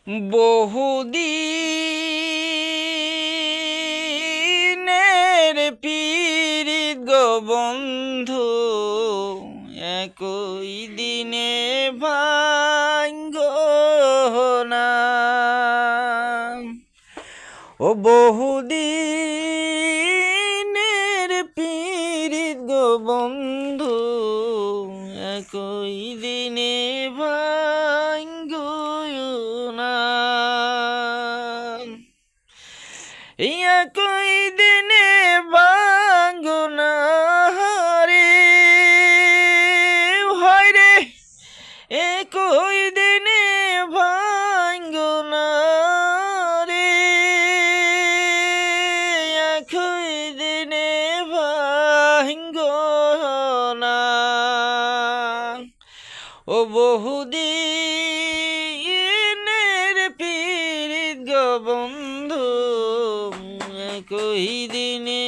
বহুদিনের পীড়িত গো বন্ধু, একই দিনে ভাঙ্গো না। ও বহুদিনের পীড়িত গো বন্ধু, একই দিনে ভাঙ্গো না। একই দিনে ভাঙ্গো না রে, হয় রে, একই দিনে ভাঙ্গো না রে, একই দিনে ভাঙ্গো না। ও বহুদিনের পীড়িত গো বন্ধু, একই দিনে